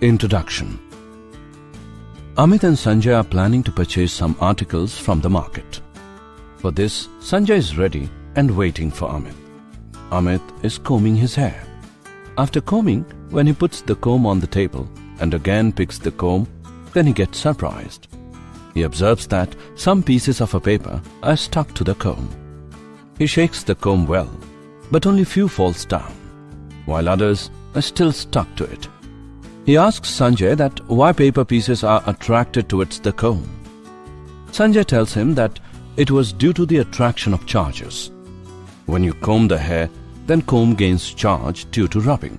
Introduction. Amit and Sanjay are planning to purchase some articles from the market. For this, Sanjay is ready and waiting for Amit. Amit is combing his hair. After combing, when he puts the comb on the table and again picks the comb, then he gets surprised. He observes that some pieces of a paper are stuck to the comb. He shakes the comb well, but only few falls down, while others are still stuck to it. He asks Sanjay that why paper pieces are attracted towards the comb. Sanjay tells him that it was due to the attraction of charges. When you comb the hair, then comb gains charge due to rubbing.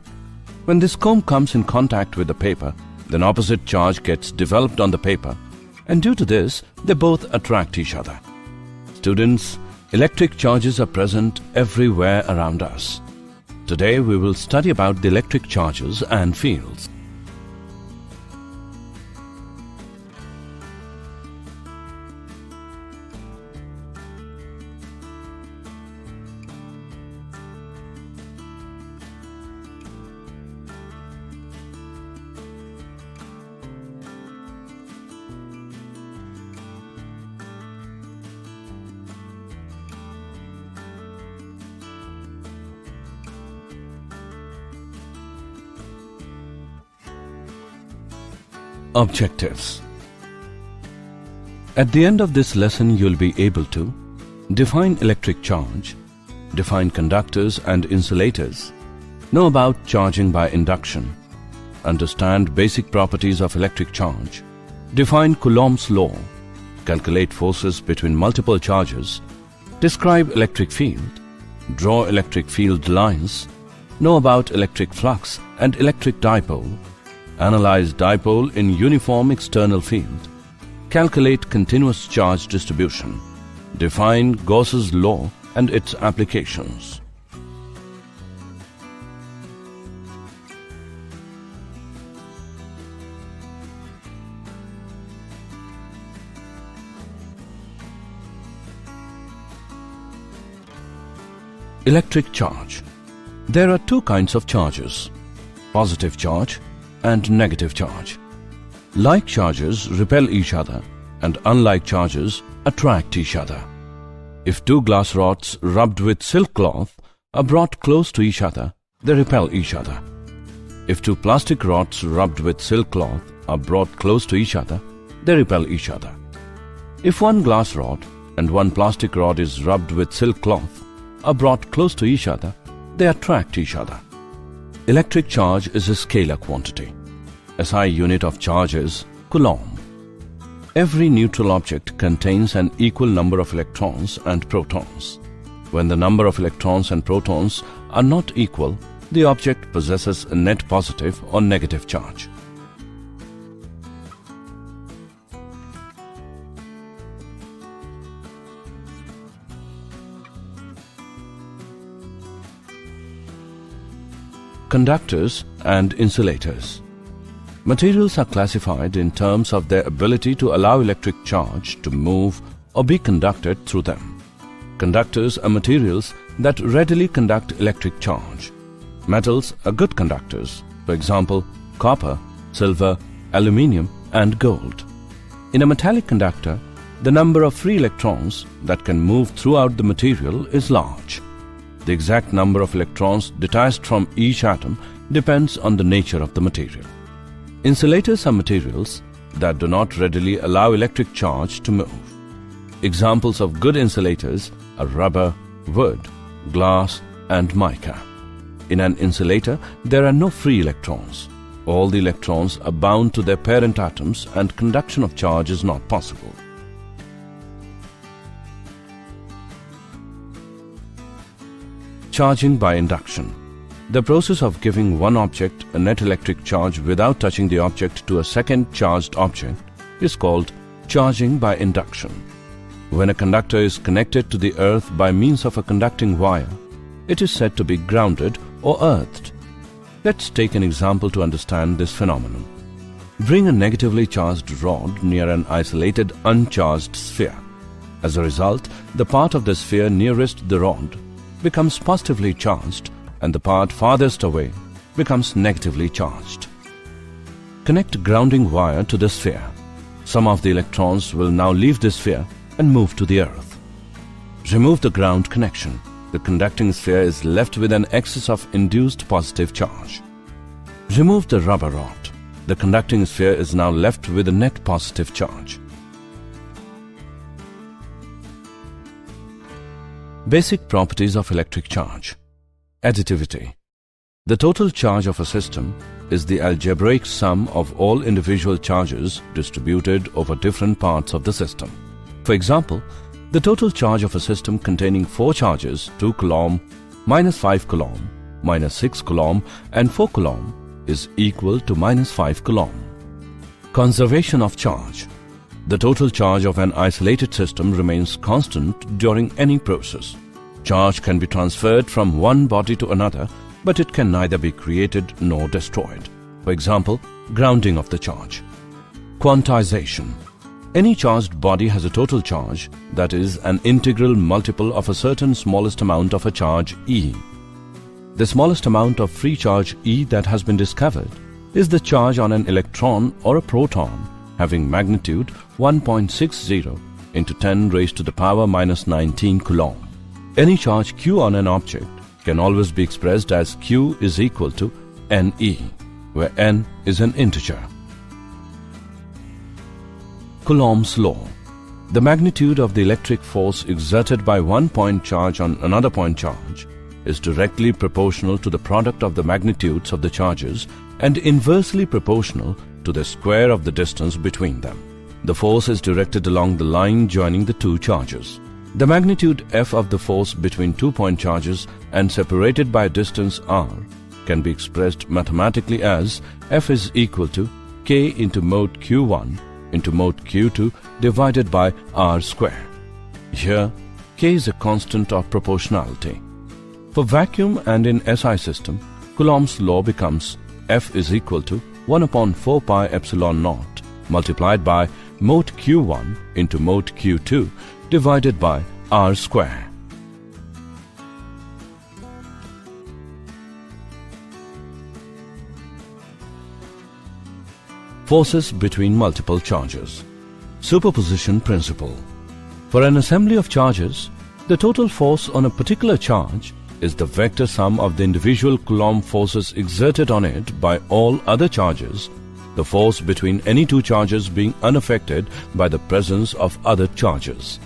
When this comb comes in contact with the paper, then opposite charge gets developed on the paper, and due to this, they both attract each other. Students, electric charges are present everywhere around us. Today we will study about the electric charges and fields. Objectives. At the end of this lesson, you'll be able to define electric charge, define conductors and insulators, know about charging by induction, understand basic properties of electric charge, define Coulomb's law, calculate forces between multiple charges, describe electric field, draw electric field lines, know about electric flux and electric dipole, analyze dipole in uniform external field, calculate continuous charge distribution, define Gauss's law and its applications. Electric charge. There are two kinds of charges: positive charge and negative charge. Like charges repel each other and unlike charges attract each other. If two glass rods rubbed with silk cloth are brought close to each other, they repel each other. If two plastic rods rubbed with silk cloth are brought close to each other, they repel each other. If one glass rod and one plastic rod is rubbed with silk cloth are brought close to each other, they attract each other. Electric charge is a scalar quantity. SI unit of charge is Coulomb. Every neutral object contains an equal number of electrons and protons. When the number of electrons and protons are not equal, the object possesses a net positive or negative charge. Conductors and insulators. Materials are classified in terms of their ability to allow electric charge to move or be conducted through them. Conductors are materials that readily conduct electric charge. Metals are good conductors, for example, copper, silver, aluminium, and gold. In a metallic conductor, the number of free electrons that can move throughout the material is large. The exact number of electrons detached from each atom depends on the nature of the material. Insulators are materials that do not readily allow electric charge to move. Examples of good insulators are rubber, wood, glass, and mica. In an insulator, there are no free electrons. All the electrons are bound to their parent atoms and conduction of charge is not possible. Charging by induction. The process of giving one object a net electric charge without touching the object to a second charged object is called charging by induction. When a conductor is connected to the earth by means of a conducting wire, it is said to be grounded or earthed. Let's take an example to understand this phenomenon. Bring a negatively charged rod near an isolated uncharged sphere. As a result, the part of the sphere nearest the rod becomes positively charged and the part farthest away becomes negatively charged. connect grounding wire to the sphere. Some of the electrons will now leave the sphere and move to the earth. Remove the ground connection. The conducting sphere is left with an excess of induced positive charge. Remove the rubber rod. The conducting sphere is now left with a net positive charge. Basic properties of electric charge. Additivity. The total charge of a system is the algebraic sum of all individual charges distributed over different parts of the system. For example, the total charge of a system containing 4 charges, 2 Coulomb, -5 Coulomb, -6 Coulomb and 4 Coulomb is equal to -5 Coulomb. Conservation of charge. The total charge of an isolated system remains constant during any process. Charge can be transferred from one body to another, but it can neither be created nor destroyed. For example, grounding of the charge. Quantization. Any charged body has a total charge that is an integral multiple of a certain smallest amount of a charge E. The smallest amount of free charge E that has been discovered is the charge on an electron or a proton having magnitude 1.60 into 10 raised to the power -19 Coulomb. Any charge Q on an object can always be expressed as Q is equal to NE, where N is an integer. Coulomb's law. The magnitude of the electric force exerted by one point charge on another point charge is directly proportional to the product of the magnitudes of the charges and inversely proportional to the square of the distance between them. The force is directed along the line joining the two charges. The magnitude F of the force between 2-point charges and separated by a distance r can be expressed mathematically as F is equal to K into mode Q1 into mode Q2 divided by r square. Here, K is a constant of proportionality. For vacuum and in SI system, Coulomb's law becomes F is equal to 1 upon 4 pi epsilon naught multiplied by mode Q1 into mode Q2 divided by r square. Forces between multiple charges. Superposition principle. For an assembly of charges, the total force on a particular charge is the vector sum of the individual Coulomb forces exerted on it by all other charges, the force between any two charges being unaffected by the presence of other charges.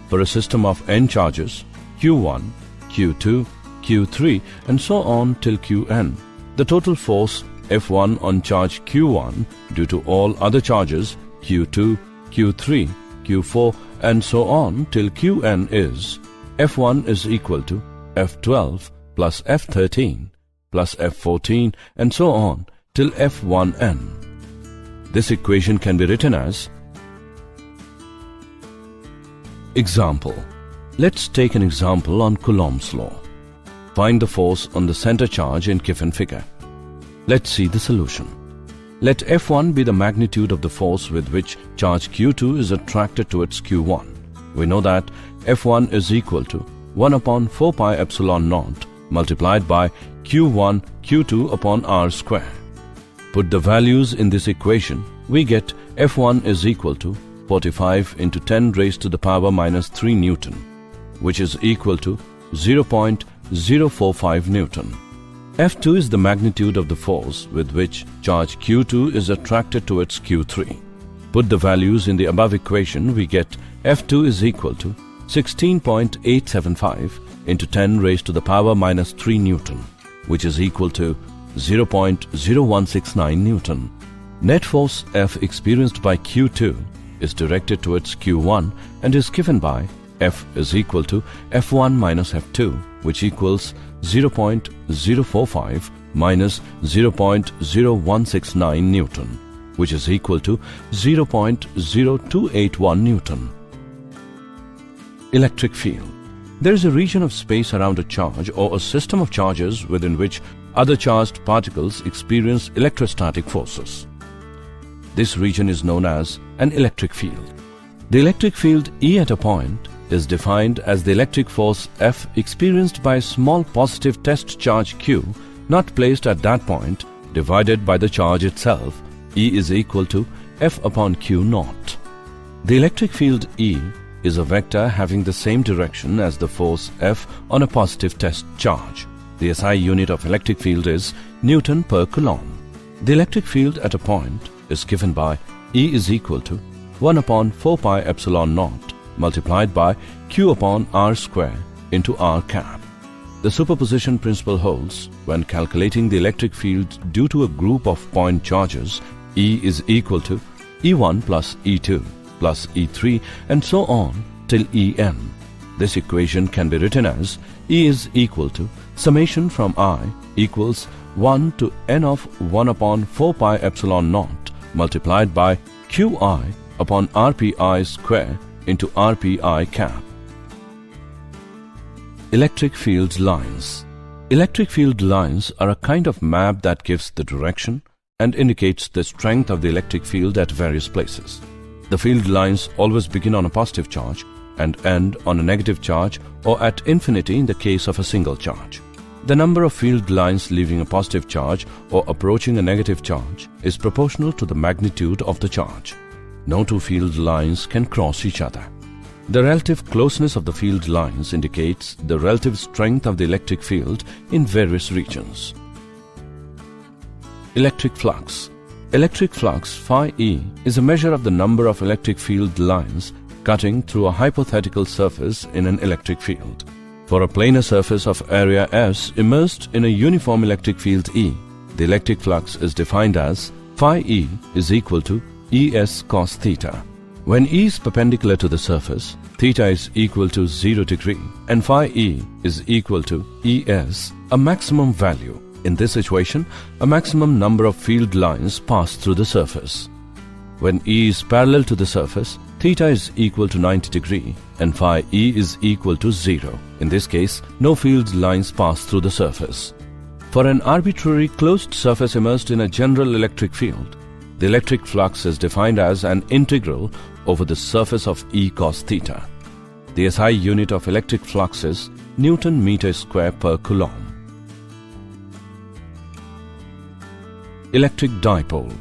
For a system of n charges, Q1, Q2, Q3 and so on till Qn, the total force F1 on charge Q1 due to all other charges Q2, Q3, Q4 and so on till Qn is F1 is equal to F12 plus F13 plus F14 and so on till F1n. This equation can be written as example. Let's take an example on Coulomb's law. Find the force on the center charge in given figure. Let's see the solution. Let F1 be the magnitude of the force with which charge Q2 is attracted towards Q1. We know that F1 is equal to 1 upon 4 pi epsilon naught multiplied by Q1 Q2 upon r square. Put the values in this equation, we get F1 is equal to 45 into 10 raised to the power -3 Newton, which is equal to 0.045 Newton. F2 is the magnitude of the force with which charge Q2 is attracted towards Q3. Put the values in the above equation, we get F2 is equal to 16.875 into 10 raised to the power -3 Newton, which is equal to 0.0169 Newton. Net force F experienced by Q2 is directed towards Q1 and is given by F is equal to F1 minus F2, which equals 0.045 minus 0.0169 Newton, which is equal to 0.0281 Newton. Electric field. There is a region of space around a charge or a system of charges within which other charged particles experience electrostatic forces. This region is known as an electric field. The electric field E at a point is defined as the electric force F experienced by a small positive test charge Q not placed at that point divided by the charge itself E is equal to F upon Q naught. The electric field E is a vector having the same direction as the force F on a positive test charge. The SI unit of electric field is Newton per Coulomb. The electric field at a point is given by E is equal to 1 upon 4 pi epsilon naught multiplied by Q upon R square into R cap. The superposition principle holds when calculating the electric field due to a group of point charges. E is equal to E1 plus E2 plus E3 and so on till En. This equation can be written as E is equal to summation from I equals 1 to n of 1 upon 4 pi epsilon naught multiplied by Qi upon Rpi square into Rpi cap. Electric field lines. Electric field lines are a kind of map that gives the direction and indicates the strength of the electric field at various places. The field lines always begin on a positive charge and end on a negative charge or at infinity in the case of a single charge. The number of field lines leaving a positive charge or approaching a negative charge is proportional to the magnitude of the charge. No two field lines can cross each other. The relative closeness of the field lines indicates the relative strength of the electric field in various regions. Electric flux. Electric flux phi E is a measure of the number of electric field lines cutting through a hypothetical surface in an electric field. For a planar surface of area S immersed in a uniform electric field E, the electric flux is defined as phi E is equal to Es cos theta. When E is perpendicular to the surface, theta is equal to 0 degree and phi E is equal to Es, a maximum value. In this situation, a maximum number of field lines pass through the surface. When E is parallel to the surface, theta is equal to 90 degree and phi E is equal to 0. In this case, no field lines pass through the surface. For an arbitrary closed surface immersed in a general electric field, the electric flux is defined as an integral over the surface of E cos theta. The SI unit of electric flux is Newton meter square per Coulomb. Electric dipole.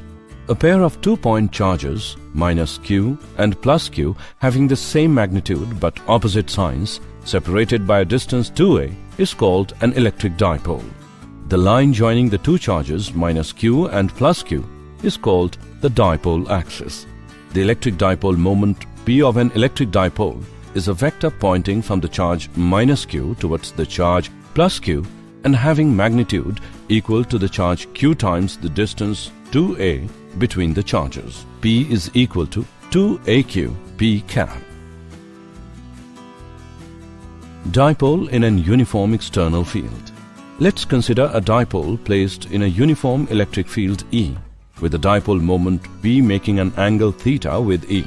A pair of two-point charges, minus Q and plus Q, having the same magnitude but opposite signs, separated by a distance 2a, is called an electric dipole. The line joining the two charges, minus Q and plus Q, is called the dipole axis. The electric dipole moment P of an electric dipole is a vector pointing from the charge minus Q towards the charge plus Q and having magnitude equal to the charge Q times the distance 2a between the charges. P is equal to 2aq P cap. Dipole in an uniform external field. Let's consider a dipole placed in a uniform electric field E, with the dipole moment P making an angle theta with E.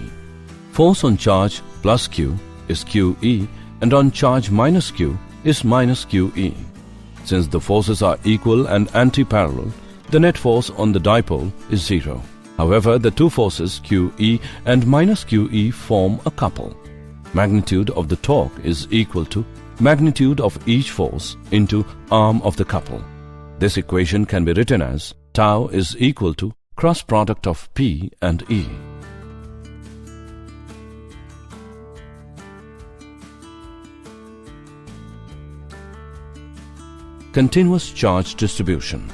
Force on charge plus Q is QE and on charge minus Q is minus QE. Since the forces are equal and anti-parallel, the net force on the dipole is 0. However, the two forces QE and minus QE form a couple. Magnitude of the torque is equal to magnitude of each force into arm of the couple. This equation can be written as tau is equal to cross product of P and E. Continuous charge distribution.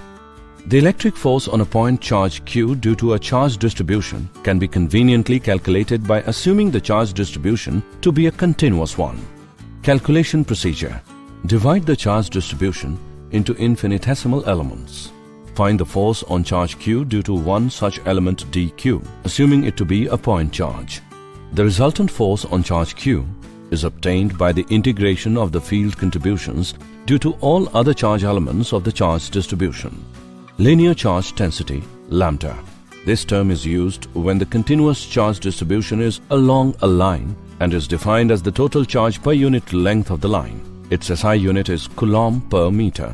The electric force on a point charge Q due to a charge distribution can be conveniently calculated by assuming the charge distribution to be a continuous one. Calculation procedure. Divide the charge distribution into infinitesimal elements. Find the force on charge Q due to one such element dq, assuming it to be a point charge. The resultant force on charge Q is obtained by the integration of the field contributions due to all other charge elements of the charge distribution. Linear charge density, lambda. This term is used when the continuous charge distribution is along a line and is defined as the total charge per unit length of the line. Its SI unit is Coulomb per meter.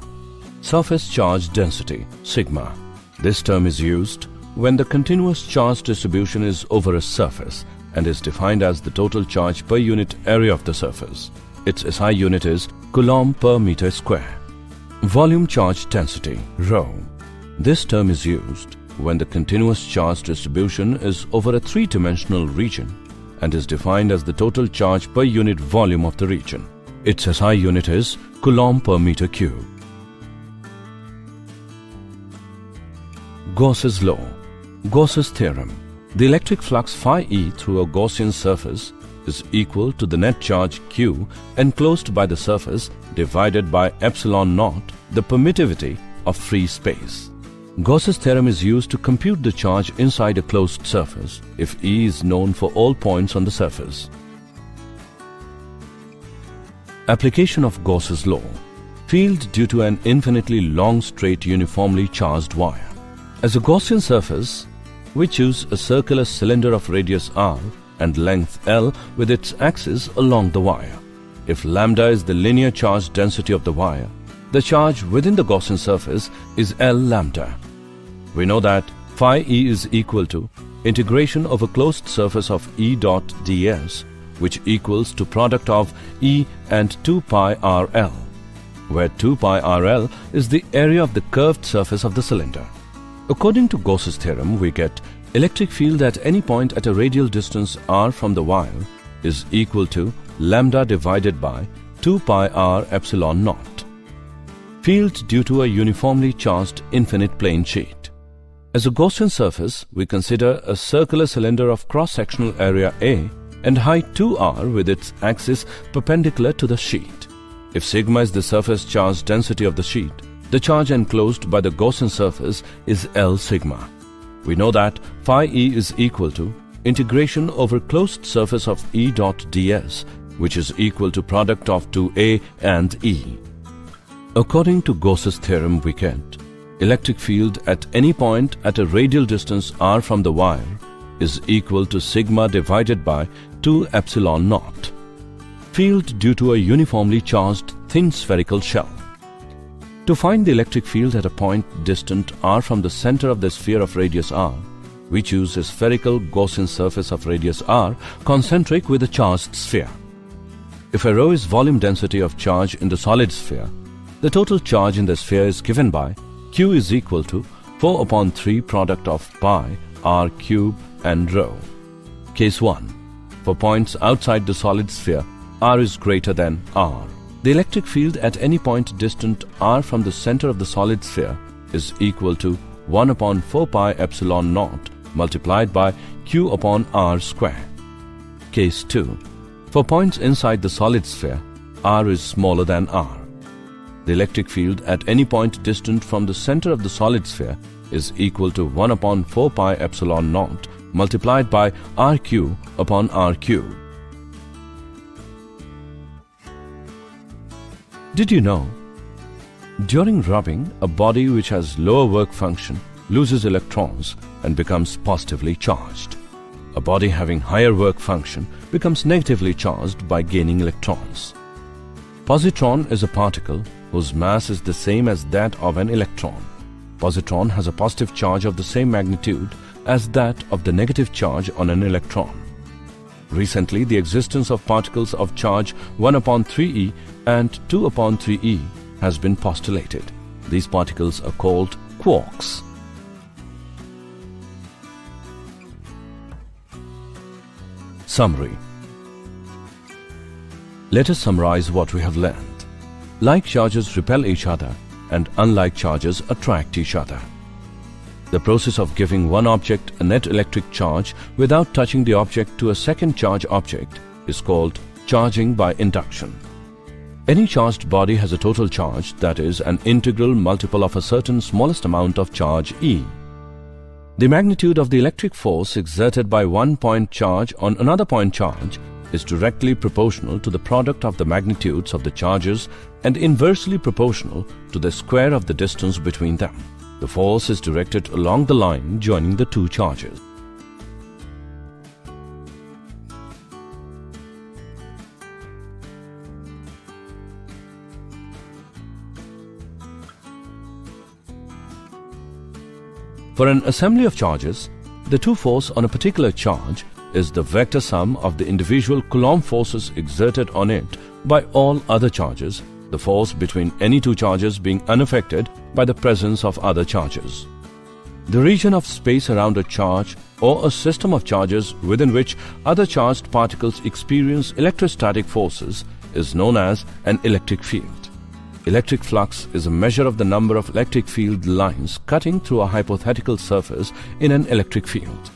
Surface charge density, sigma. This term is used when the continuous charge distribution is over a surface and is defined as the total charge per unit area of the surface. Its SI unit is Coulomb per meter square. Volume charge density, rho. This term is used when the continuous charge distribution is over a three-dimensional region and is defined as the total charge per unit volume of the region. Its SI unit is Coulomb per meter cube. Gauss's law. Gauss's theorem. The electric flux phi E through a Gaussian surface is equal to the net charge Q enclosed by the surface divided by epsilon naught, the permittivity of free space. Gauss's theorem is used to compute the charge inside a closed surface if E is known for all points on the surface. Application of Gauss's law. Field due to an infinitely long straight uniformly charged wire. As a Gaussian surface, we choose a circular cylinder of radius r and length L with its axis along the wire. If lambda is the linear charge density of the wire, the charge within the Gaussian surface is L lambda. We know that phi E is equal to integration of a closed surface of E dot ds, which equals to product of E and 2 pi RL, where 2 pi RL is the area of the curved surface of the cylinder. According to Gauss's theorem, we get electric field at any point at a radial distance r from the wire is equal to lambda divided by 2 pi r epsilon naught. Field due to a uniformly charged infinite plane sheet. As a Gaussian surface, we consider a circular cylinder of cross-sectional area A and height 2r with its axis perpendicular to the sheet. If sigma is the surface charge density of the sheet, the charge enclosed by the Gaussian surface is L sigma. We know that phi E is equal to integration over closed surface of E dot ds, which is equal to product of 2A and E. According to Gauss's theorem, we get electric field at any point at a radial distance r from the wire is equal to sigma divided by 2 epsilon naught. Field due to a uniformly charged thin spherical shell. To find the electric field at a point distant r from the center of the sphere of radius r, we choose a spherical Gaussian surface of radius r concentric with a charged sphere. If a rho is volume density of charge in the solid sphere, the total charge in the sphere is given by Q is equal to 4 upon 3 product of pi r cube and rho. Case 1. For points outside the solid sphere, r is greater than r. The electric field at any point distant r from the center of the solid sphere is equal to 1 upon 4 pi epsilon naught multiplied by q upon r square. Case 2. For points inside the solid sphere, r is smaller than r. The electric field at any point distant from the center of the solid sphere is equal to 1 upon 4 pi epsilon naught multiplied by rq upon r cube. Did you know? During rubbing, a body which has lower work function loses electrons and becomes positively charged. A body having higher work function becomes negatively charged by gaining electrons. Positron is a particle whose mass is the same as that of an electron. Positron has a positive charge of the same magnitude as that of the negative charge on an electron. Recently, the existence of particles of charge 1 upon 3e and 2 upon 3e has been postulated. These particles are called quarks. Summary. Let us summarize what we have learned. Like charges repel each other and unlike charges attract each other. The process of giving one object a net electric charge without touching the object to a second charge object is called charging by induction. Any charged body has a total charge, that is, an integral multiple of a certain smallest amount of charge E. The magnitude of the electric force exerted by one point charge on another point charge is directly proportional to the product of the magnitudes of the charges and inversely proportional to the square of the distance between them. The force is directed along the line joining the two charges. For an assembly of charges, the two force on a particular charge is the vector sum of the individual Coulomb forces exerted on it by all other charges, the force between any two charges being unaffected by the presence of other charges. The region of space around a charge or a system of charges within which other charged particles experience electrostatic forces is known as an electric field. Electric flux is a measure of the number of electric field lines cutting through a hypothetical surface in an electric field.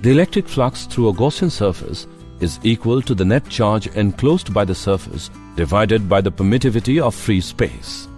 The electric flux through a Gaussian surface is equal to the net charge enclosed by the surface divided by the permittivity of free space.